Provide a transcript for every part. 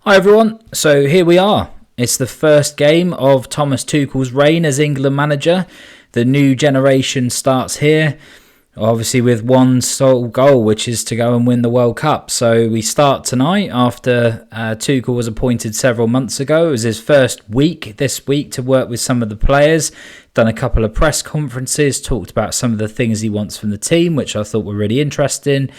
Hi everyone, so here we are. It's the first game of Thomas Tuchel's reign as England manager. The new generation starts here, obviously with one sole goal, which is to go and win the World Cup. So we start tonight after Tuchel was appointed several months ago. It was his first week this week to work with some of the players. Done a couple of press conferences, talked about some of the things he wants from the team, which I thought were really interesting.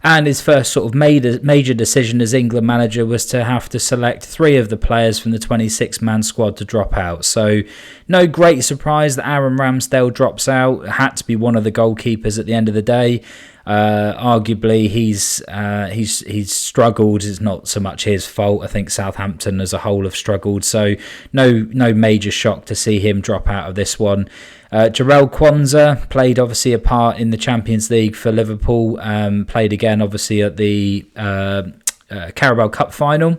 And his first sort of major decision as England manager was to have to select 3 of the players from the 26-man squad to drop out. So no great surprise that Aaron Ramsdale drops out. It had to be one of the goalkeepers at the end of the day. Arguably, he's struggled. It's not so much his fault. I think Southampton as a whole have struggled. So no major shock to see him drop out of this one. Jarell Quansah played obviously a part in the Champions League for Liverpool. Played again obviously at the Carabao Cup final.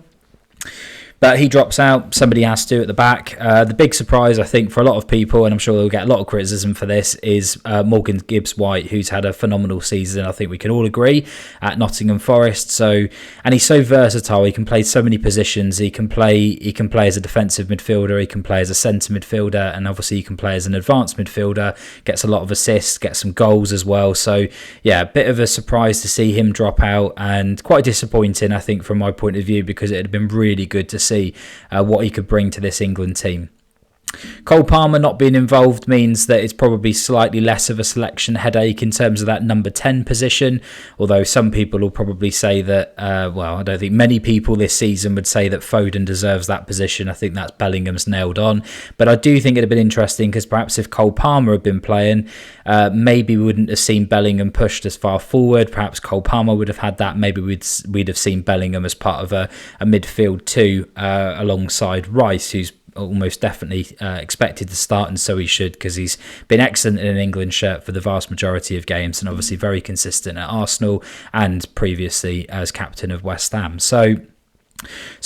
But he drops out. Somebody has to at the back. The big surprise, I think, for a lot of people, and I'm sure they'll get a lot of criticism for this, is Morgan Gibbs-White, who's had a phenomenal season. I think we can all agree at Nottingham Forest. And he's so versatile. He can play so many positions. He can play as a defensive midfielder. He can play as a centre midfielder, and obviously he can play as an advanced midfielder. Gets a lot of assists, gets some goals as well. So yeah, a bit of a surprise to see him drop out, and quite disappointing, I think, from my point of view, because it had been really good to see what he could bring to this England team. Cole Palmer not being involved means that it's probably slightly less of a selection headache in terms of that number 10 position, although some people will probably say that, I don't think many people this season would say that Foden deserves that position. I think that's Bellingham's nailed on, but I do think it'd have been interesting because perhaps if Cole Palmer had been playing, maybe we wouldn't have seen Bellingham pushed as far forward. Perhaps Cole Palmer would have had that. Maybe we'd have seen Bellingham as part of a midfield two alongside Rice, who's almost definitely expected to start, and so he should, because he's been excellent in an England shirt for the vast majority of games, and obviously very consistent at Arsenal and previously as captain of West Ham. So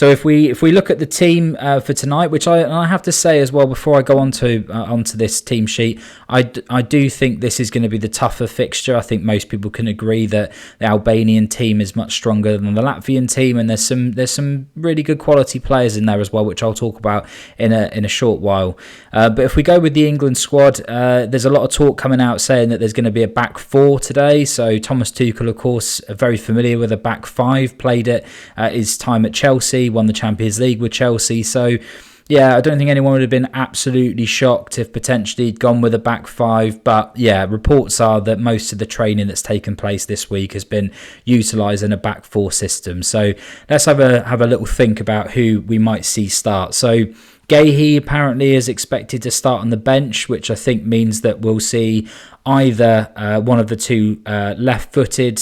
if we look at the team for tonight, which I have to say as well before I go onto this team sheet, I do think this is going to be the tougher fixture. I think most people can agree that the Albanian team is much stronger than the Latvian team, and there's some really good quality players in there as well, which I'll talk about in a short while. But if we go with the England squad, there's a lot of talk coming out saying that there's going to be a back 4 today. So Thomas Tuchel, of course, very familiar with a back 5, played it his time at Chelsea, won the Champions League with Chelsea. So yeah, I don't think anyone would have been absolutely shocked if potentially he'd gone with a back 5. But yeah, reports are that most of the training that's taken place this week has been utilising a back 4 system. So let's have a little think about who we might see start. So Gahey apparently is expected to start on the bench, which I think means that we'll see either one of the 2 left-footed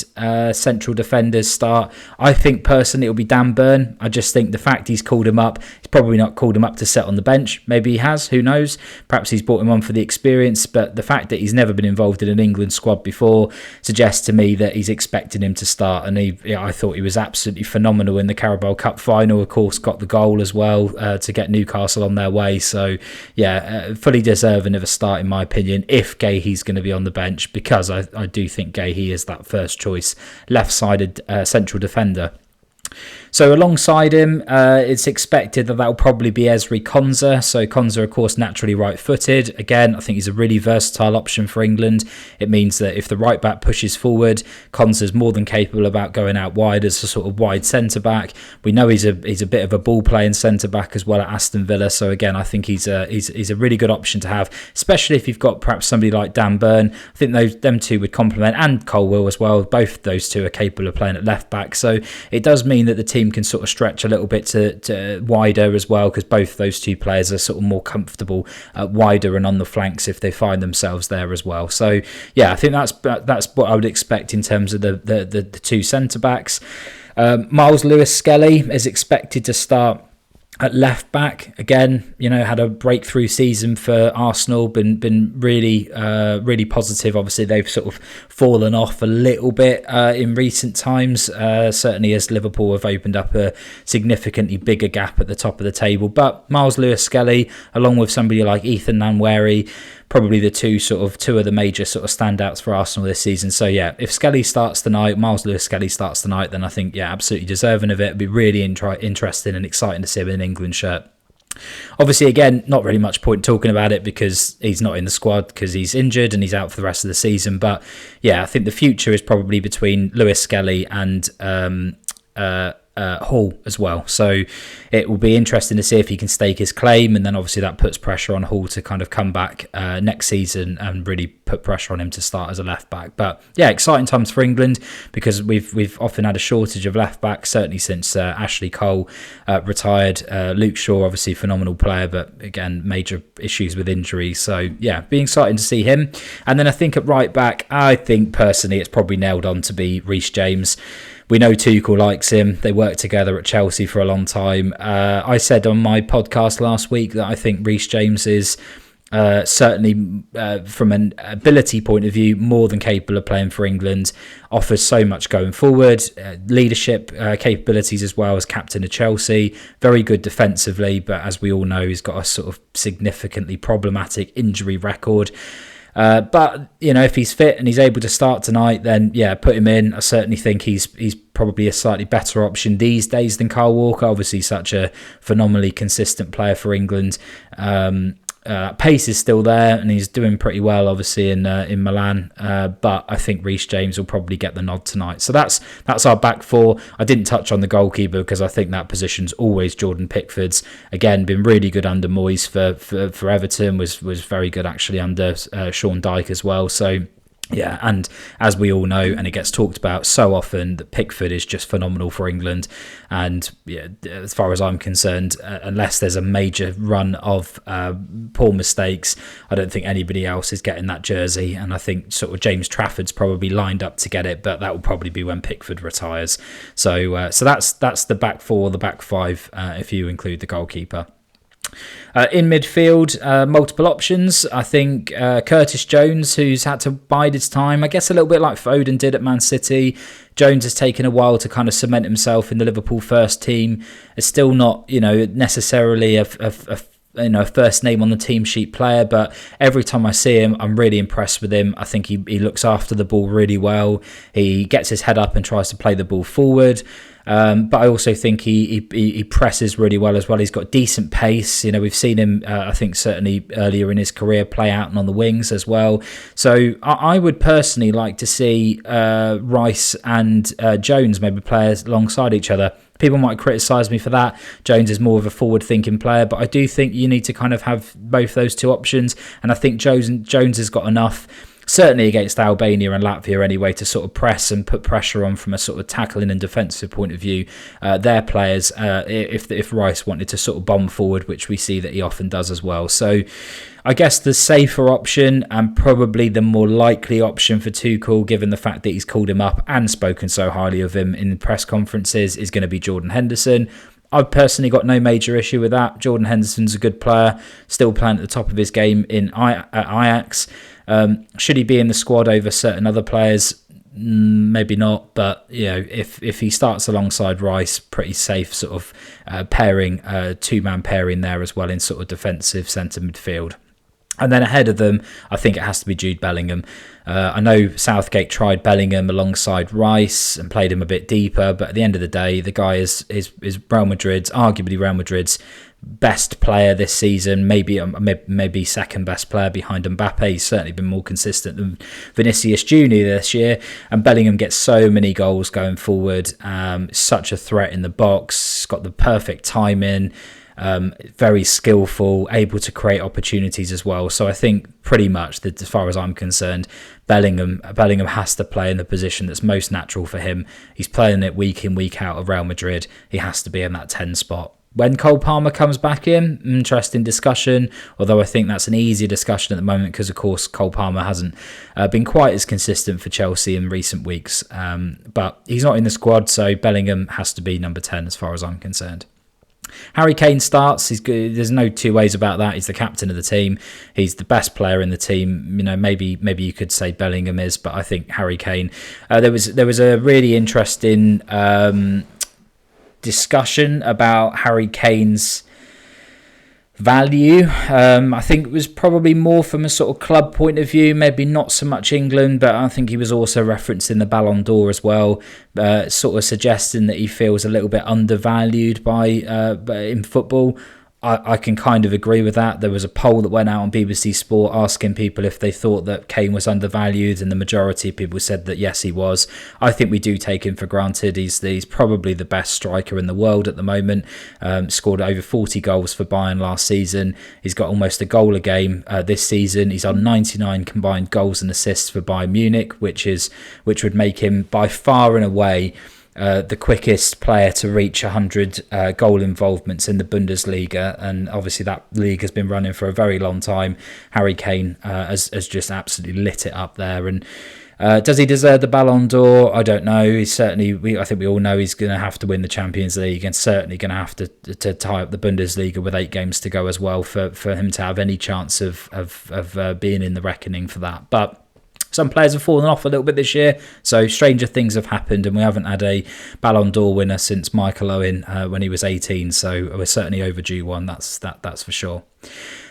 central defenders start. I think personally it'll be Dan Burn. I just think the fact he's called him up, he's probably not called him up to sit on the bench. Maybe he has, who knows? Perhaps he's brought him on for the experience, but the fact that he's never been involved in an England squad before suggests to me that he's expecting him to start, and I thought he was absolutely phenomenal in the Carabao Cup final. Of course, got the goal as well to get Newcastle on their way. So yeah, fully deserving of a start in my opinion, if Gahey's going to be on the bench, because I do think Gahey is that first choice left-sided central defender. So alongside him, it's expected that will probably be Ezri Konsa. So Konsa, of course, naturally right-footed. Again, I think he's a really versatile option for England. It means that if the right-back pushes forward, Konsa's more than capable about going out wide as a sort of wide centre-back. We know he's a bit of a ball-playing centre-back as well at Aston Villa. So again, I think he's a really good option to have, especially if you've got perhaps somebody like Dan Burn. I think them two would complement, and Colwill as well. Both those two are capable of playing at left-back. So it does mean that the team can sort of stretch a little bit to wider as well, because both those 2 players are sort of more comfortable wider and on the flanks if they find themselves there as well. So yeah, I think that's what I would expect in terms of the 2 centre backs. Miles Lewis-Skelly is expected to start at left back. Again, had a breakthrough season for Arsenal, been really positive. Obviously they've sort of fallen off a little bit in recent times, certainly as Liverpool have opened up a significantly bigger gap at the top of the table. But Miles Lewis-Skelly, along with somebody like Ethan Nwaneri, probably the two of the major sort of standouts for Arsenal this season. So yeah, if Skelly starts tonight, Miles Lewis-Skelly starts tonight, then I think absolutely deserving of it. It'd be really interesting and exciting to see him in an England shirt. Obviously, again, not really much point talking about it because he's not in the squad because he's injured and he's out for the rest of the season. But yeah, I think the future is probably between Lewis-Skelly and Hall as well. So it will be interesting to see if he can stake his claim, and then obviously that puts pressure on Hall to kind of come back next season and really put pressure on him to start as a left back. But yeah, exciting times for England because we've often had a shortage of left backs, certainly since Ashley Cole retired. Luke Shaw, obviously phenomenal player, but again, major issues with injuries. So yeah, be exciting to see him. And then I think at right back, I think personally it's probably nailed on to be Reece James. We know Tuchel likes him. They worked together at Chelsea for a long time. I said on my podcast last week that I think Reece James is certainly, from an ability point of view, more than capable of playing for England. Offers so much going forward. Leadership capabilities as well as captain of Chelsea. Very good defensively, but as we all know, he's got a sort of significantly problematic injury record. But if he's fit and he's able to start tonight, then yeah, put him in. I certainly think he's probably a slightly better option these days than Kyle Walker. Obviously, such a phenomenally consistent player for England. Pace is still there, and he's doing pretty well, obviously in Milan. But I think Reece James will probably get the nod tonight. So that's our back four. I didn't touch on the goalkeeper because I think that position's always Jordan Pickford's. Again, been really good under Moyes for Everton. Was very good actually under Sean Dyche as well. So. Yeah, and as we all know, and it gets talked about so often, that Pickford is just phenomenal for England. And yeah, as far as I'm concerned, unless there's a major run of poor mistakes, I don't think anybody else is getting that jersey. And I think sort of James Trafford's probably lined up to get it, but that will probably be when Pickford retires. So that's the back four, the back five, if you include the goalkeeper. In midfield, multiple options. I think Curtis Jones, who's had to bide his time, I guess a little bit like Foden did at Man City. Jones has taken a while to kind of cement himself in the Liverpool first team. It's still not, necessarily a first name on the team sheet player, but every time I see him, I'm really impressed with him. I think he looks after the ball really well. He gets his head up and tries to play the ball forward. But I also think he presses really well as well. He's got decent pace. We've seen him, I think certainly earlier in his career, play out and on the wings as well. So I would personally like to see Rice and Jones maybe play alongside each other. People might criticise me for that. Jones is more of a forward-thinking player, but I do think you need to kind of have both those two options. And I think Jones has got enough, certainly against Albania and Latvia anyway, to sort of press and put pressure on from a sort of tackling and defensive point of view. Their players, if Rice wanted to sort of bomb forward, which we see that he often does as well. So I guess the safer option and probably the more likely option for Tuchel, given the fact that he's called him up and spoken so highly of him in press conferences, is going to be Jordan Henderson. I've personally got no major issue with that. Jordan Henderson's a good player, still playing at the top of his game at Ajax. Should he be in the squad over certain other players? Maybe not, but if he starts alongside Rice, pretty safe sort of pairing, two-man pairing there as well in sort of defensive centre midfield. And then ahead of them, I think it has to be Jude Bellingham. I know Southgate tried Bellingham alongside Rice and played him a bit deeper, but at the end of the day, the guy is arguably Real Madrid's best player this season, maybe second best player behind Mbappe. He's certainly been more consistent than Vinicius Junior this year, and Bellingham gets so many goals going forward, such a threat in the box, got the perfect timing, very skillful, able to create opportunities as well. So I think pretty much that, as far as I'm concerned, Bellingham has to play in the position that's most natural for him. He's playing it week in, week out of Real Madrid. He has to be in that 10 spot. When Cole Palmer comes back in, interesting discussion, although I think that's an easier discussion at the moment because, of course, Cole Palmer hasn't been quite as consistent for Chelsea in recent weeks. But he's not in the squad, so Bellingham has to be number 10 as far as I'm concerned. Harry Kane starts. He's good. There's no two ways about that. He's the captain of the team. He's the best player in the team. Maybe you could say Bellingham is, but I think Harry Kane. There was a really interesting discussion about Harry Kane's value. I think it was probably more from a sort of club point of view, maybe not so much England, but I think he was also referencing the Ballon d'Or as well, sort of suggesting that he feels a little bit undervalued by in football. I can kind of agree with that. There was a poll that went out on BBC Sport asking people if they thought that Kane was undervalued, and the majority of people said that yes, he was. I think we do take him for granted. He's probably the best striker in the world at the moment. Scored over 40 goals for Bayern last season. He's got almost a goal a game this season. He's on 99 combined goals and assists for Bayern Munich, which would make him by far and away the quickest player to reach 100 goal involvements in the Bundesliga, and obviously that league has been running for a very long time. Harry Kane has just absolutely lit it up there. And does he deserve the Ballon d'Or? I don't know. He's certainly, I think we all know he's going to have to win the Champions League, and certainly going to have to tie up the Bundesliga with 8 games to go as well for him to have any chance of being in the reckoning for that. But some players have fallen off a little bit this year, so stranger things have happened, and we haven't had a Ballon d'Or winner since Michael Owen when he was 18, so we're certainly overdue one, that's for sure.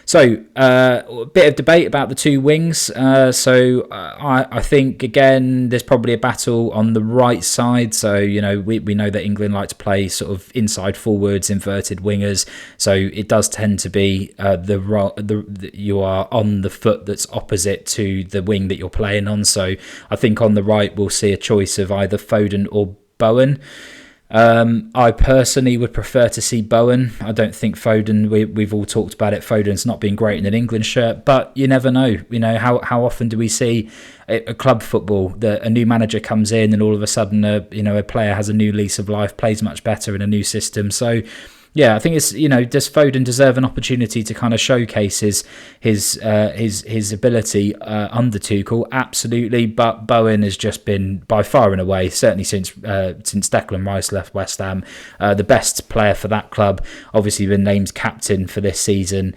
So, a bit of debate about the two wings. I think, again, there's probably a battle on the right side. So, we know that England like to play sort of inside forwards, inverted wingers. So, it does tend to be you are on the foot that's opposite to the wing that you're playing on. So, I think on the right, we'll see a choice of either Foden or Bowen. I personally would prefer to see Bowen. I don't think Foden, we've all talked about it, Foden's not been great in an England shirt, but you never know. How often do we see a club football that a new manager comes in and all of a sudden a player has a new lease of life, plays much better in a new system. So yeah, I think it's, does Foden deserve an opportunity to kind of showcase his ability under Tuchel? Absolutely, but Bowen has just been by far and away, certainly since Declan Rice left West Ham, the best player for that club. Obviously been named captain for this season,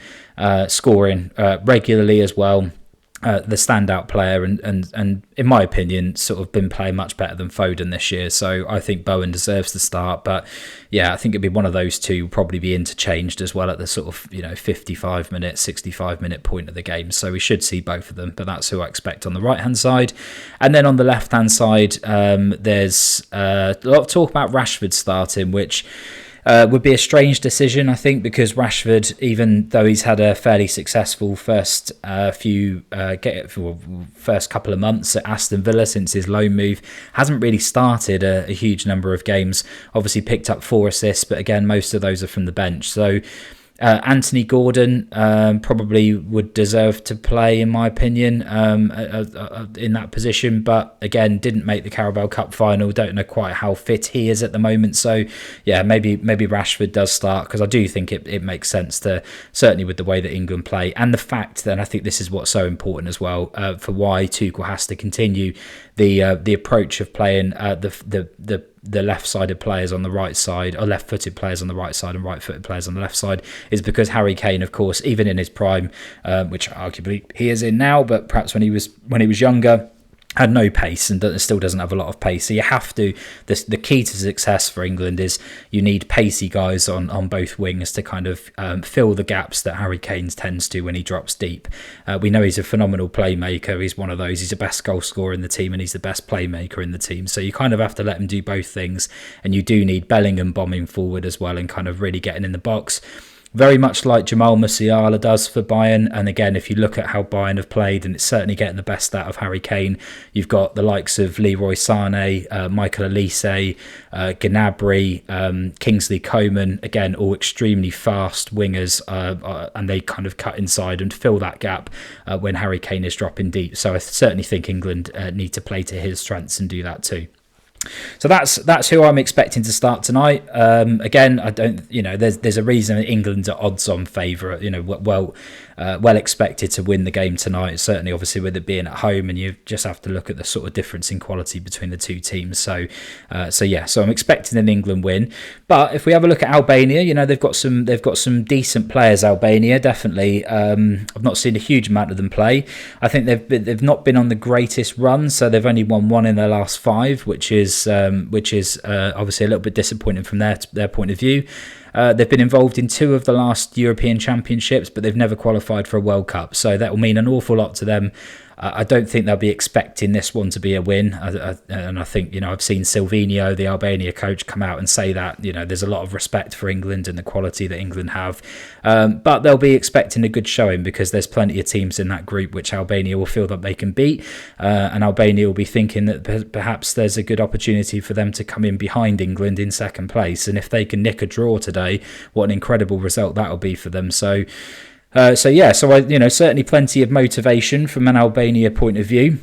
scoring regularly as well. The standout player and in my opinion sort of been playing much better than Foden this year, so I think Bowen deserves the start. But yeah, I think it'd be one of those two, probably be interchanged as well at the sort of 55 minute 65 minute point of the game, so we should see both of them. But that's who I expect on the right hand side. And then on the left hand side, there's a lot of talk about Rashford starting, which would be a strange decision, I think, because Rashford, even though he's had a fairly successful first couple of months at Aston Villa since his loan move, hasn't really started a huge number of games. Obviously picked up 4 assists, but again, most of those are from the bench. So Anthony Gordon probably would deserve to play, in my opinion, in that position, but again, didn't make the Carabao Cup final. Don't know quite how fit he is at the moment, so yeah, maybe Rashford does start, because I do think it makes sense to, certainly with the way that England play, and the fact that I think this is what's so important as well for why Tuchel has to continue the approach of playing the left-sided players on the right side, or left-footed players on the right side and right-footed players on the left side, is because Harry Kane, of course, even in his prime, which arguably he is in now, but perhaps when he was younger, had no pace and still doesn't have a lot of pace. So you have to, the key to success for England is you need pacey guys on both wings to kind of fill the gaps that Harry Kane tends to when he drops deep. We know he's a phenomenal playmaker. He's one of those. He's the best goal scorer in the team and he's the best playmaker in the team. So you kind of have to let him do both things. And you do need Bellingham bombing forward as well and kind of really getting in the box. Very much like Jamal Musiala does for Bayern. And again, if you look at how Bayern have played, and it's certainly getting the best out of Harry Kane, you've got the likes of Leroy Sané, Michael Olise, Gnabry, Kingsley Coman, again, all extremely fast wingers, and they kind of cut inside and fill that gap when Harry Kane is dropping deep. So I certainly think England need to play to his strengths and do that too. So that's who I'm expecting to start tonight. Again, I don't, there's a reason England's are odds-on favourite. Well expected to win the game tonight. Certainly, obviously, with it being at home, and you just have to look at the sort of difference in quality between the two teams. So I'm expecting an England win. But if we have a look at Albania, they've got some decent players. Albania, definitely. I've not seen a huge amount of them play. I think they've not been on the greatest run, so they've only won 1 in their last 5, which is obviously a little bit disappointing from their point of view. They've been involved in 2 of the last European Championships, but they've never qualified for a World Cup. So that will mean an awful lot to them. I don't think they'll be expecting this one to be a win. And I think, I've seen Silvino, the Albania coach, come out and say that, there's a lot of respect for England and the quality that England have. But they'll be expecting a good showing because there's plenty of teams in that group which Albania will feel that they can beat. And Albania will be thinking that perhaps there's a good opportunity for them to come in behind England in second place. And if they can nick a draw today, what an incredible result that'll be for them. So certainly plenty of motivation from an Albania point of view.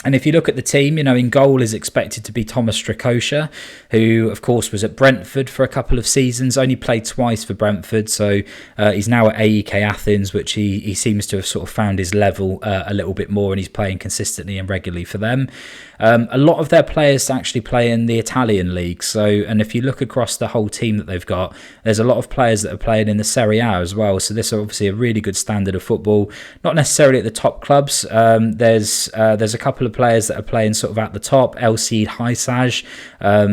And if you look at the team, in goal is expected to be Thomas Strakosha, who, of course, was at Brentford for a couple of seasons, only played twice for Brentford. So he's now at AEK Athens, which he seems to have sort of found his level a little bit more, and he's playing consistently and regularly for them. A lot of their players actually play in the Italian league. And if you look across the whole team that they've got, there's a lot of players that are playing in the Serie A as well. So this is obviously a really good standard of football, not necessarily at the top clubs. There's a couple of players that are playing sort of at the top. Elseid Haisaj,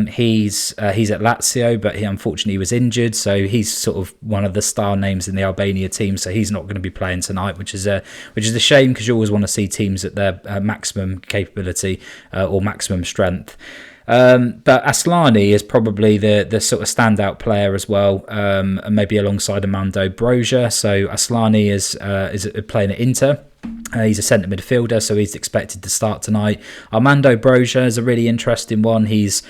he's at Lazio, but he unfortunately was injured, so he's sort of one of the star names in the Albania team, so he's not going to be playing tonight, which is a shame, because you always want to see teams at their maximum capability or maximum strength. But Aslani is probably the sort of standout player as well, and maybe alongside Armando Broja. So Aslani is playing at Inter. He's a centre midfielder, so he's expected to start tonight. Armando Broja is a really interesting one. He was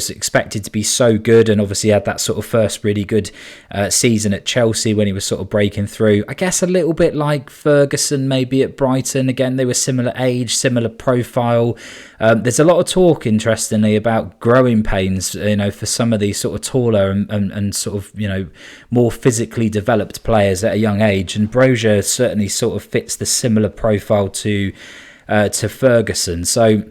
expected to be so good, and obviously had that sort of first really good season at Chelsea when he was sort of breaking through. I guess a little bit like Ferguson maybe at Brighton. Again, they were similar age, similar profile. There's a lot of talk, interestingly, about growing pains, for some of these sort of taller and sort of, more physically developed players at a young age. And Broja certainly sort of fits the similar profile to Ferguson. So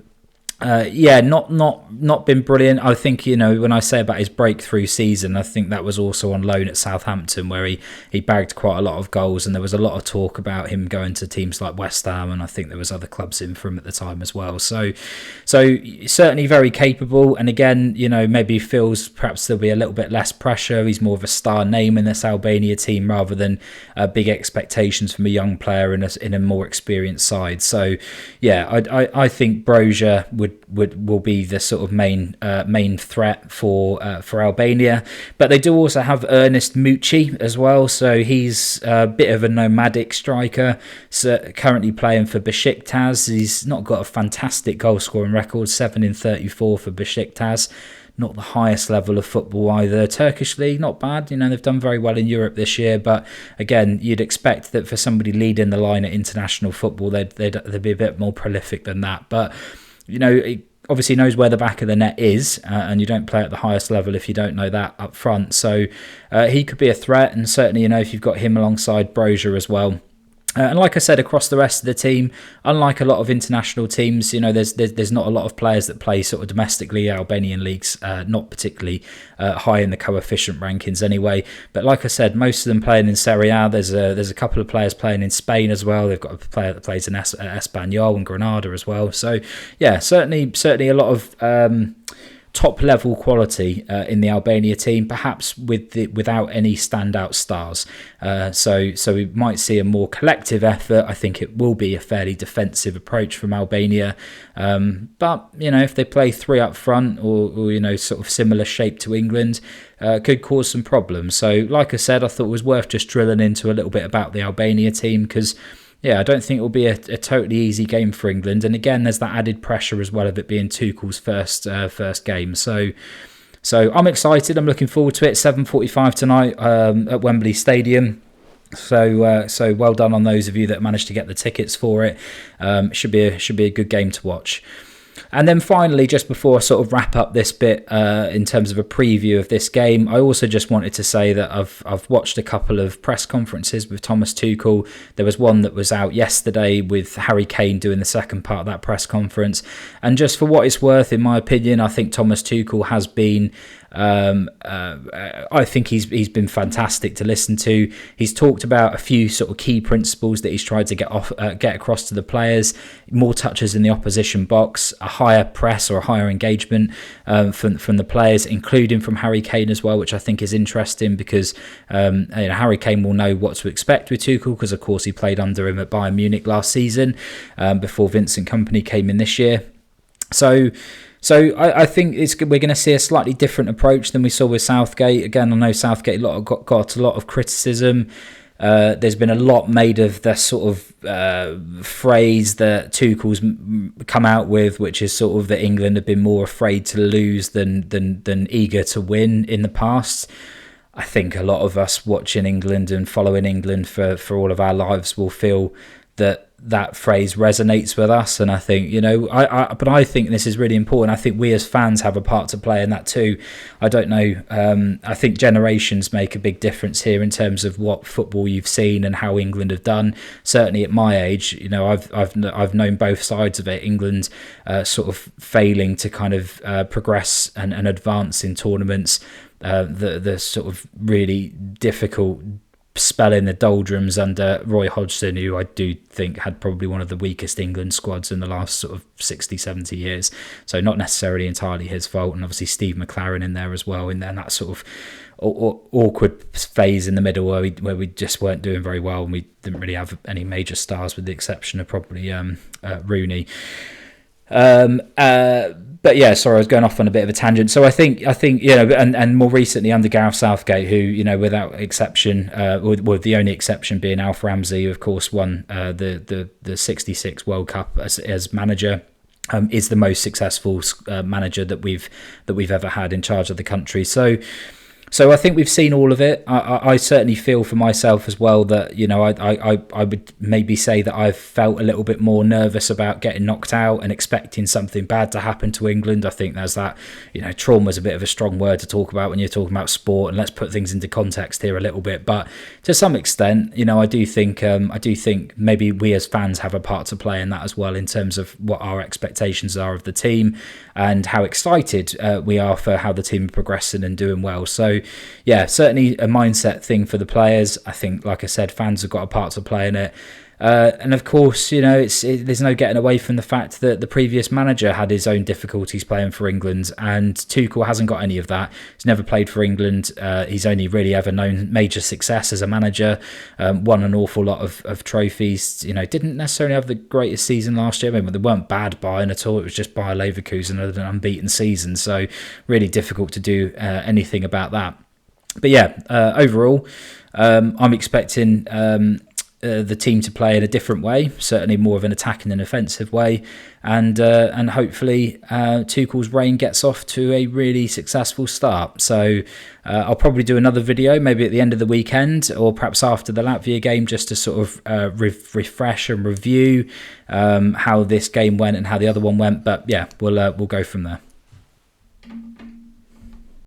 not been brilliant. I think, when I say about his breakthrough season, I think that was also on loan at Southampton, where he bagged quite a lot of goals, and there was a lot of talk about him going to teams like West Ham, and I think there was other clubs in for him at the time as well. So certainly very capable, and again, maybe feels perhaps there'll be a little bit less pressure. He's more of a star name in this Albania team rather than big expectations from a young player in a more experienced side. So I think Broja will be the sort of main threat for Albania. But they do also have Ernest Mucci as well, so he's a bit of a nomadic striker, so currently playing for Besiktas. He's not got a fantastic goal scoring record, 7 in 34 for Besiktas. Not the highest level of football either. Turkish league, not bad. They've done very well in Europe this year. But again, you'd expect that for somebody leading the line at international football, they'd be a bit more prolific than that. But he obviously knows where the back of the net is, and you don't play at the highest level if you don't know that up front. So he could be a threat, and certainly, if you've got him alongside Broja as well. And like I said, across the rest of the team, unlike a lot of international teams, there's not a lot of players that play sort of domestically. Albanian leagues, not particularly high in the coefficient rankings anyway. But like I said, most of them playing in Serie A. There's a couple of players playing in Spain as well. They've got a player that plays in Espanyol and Granada as well. So yeah, certainly a lot of top level quality in the Albania team, perhaps without any standout stars. So we might see a more collective effort. I think it will be a fairly defensive approach from Albania. But if they play 3 up front or sort of similar shape to England, could cause some problems. So like I said, I thought it was worth just drilling into a little bit about the Albania team, because I don't think it will be a totally easy game for England. And again, there's that added pressure as well of it being Tuchel's first game. So I'm excited. I'm looking forward to it. 7:45 tonight at Wembley Stadium. So well done on those of you that managed to get the tickets for it. Should be a good game to watch. And then finally, just before I sort of wrap up this bit in terms of a preview of this game, I also just wanted to say that I've watched a couple of press conferences with Thomas Tuchel. There was one that was out yesterday with Harry Kane doing the second part of that press conference. And just for what it's worth, in my opinion, I think Thomas Tuchel has been I think he's been fantastic to listen to. He's talked about a few sort of key principles that he's tried to get across to the players: more touches in the opposition box, a higher press or a higher engagement from the players, including from Harry Kane as well, which I think is interesting because Harry Kane will know what to expect with Tuchel because, of course, he played under him at Bayern Munich last season before Vincent Kompany came in this year. So I think we're going to see a slightly different approach than we saw with Southgate. Again, I know Southgate got a lot of criticism. There's been a lot made of the sort of phrase that Tuchel's come out with, which is sort of that England have been more afraid to lose than eager to win in the past. I think a lot of us watching England and following England for all of our lives will feel that phrase resonates with us, and I think but I think this is really important. I think we as fans have a part to play in that too. I don't know. I think generations make a big difference here in terms of what football you've seen and how England have done. Certainly at my age, I've known both sides of it. England sort of failing to kind of progress and advance in tournaments. The sort of really difficult spell in the doldrums under Roy Hodgson, who I do think had probably one of the weakest England squads in the last sort of 60, 70 years. So not necessarily entirely his fault. And obviously Steve McLaren in there as well, in that sort of awkward phase in the middle where we just weren't doing very well and we didn't really have any major stars with the exception of probably Rooney. But yeah, sorry, I was going off on a bit of a tangent. So I think and more recently under Gareth Southgate, who without exception, with the only exception being Alf Ramsey, who of course won the 66 World Cup as manager. Is the most successful manager that we've ever had in charge of the country. So I think we've seen all of it. I certainly feel for myself as well that, I would maybe say that I've felt a little bit more nervous about getting knocked out and expecting something bad to happen to England. I think there's that, trauma is a bit of a strong word to talk about when you're talking about sport, and let's put things into context here a little bit. But to some extent, I do think maybe we as fans have a part to play in that as well, in terms of what our expectations are of the team and how excited we are for how the team are progressing and doing well. So yeah, certainly a mindset thing for the players. I think, like I said, fans have got a part to play in it. And of course, there's no getting away from the fact that the previous manager had his own difficulties playing for England, and Tuchel hasn't got any of that. He's never played for England. He's only really ever known major success as a manager, won an awful lot of trophies. Didn't necessarily have the greatest season last year. Maybe they weren't bad Bayern at all. It was just Bayer Leverkusen had an unbeaten season. So really difficult to do anything about that. But yeah, overall, I'm expecting the team to play in a different way, certainly more of an attacking and offensive way, and hopefully Tuchel's reign gets off to a really successful start. So I'll probably do another video maybe at the end of the weekend or perhaps after the Latvia game, just to sort of refresh and review how this game went and how the other one went. But yeah, we'll go from there.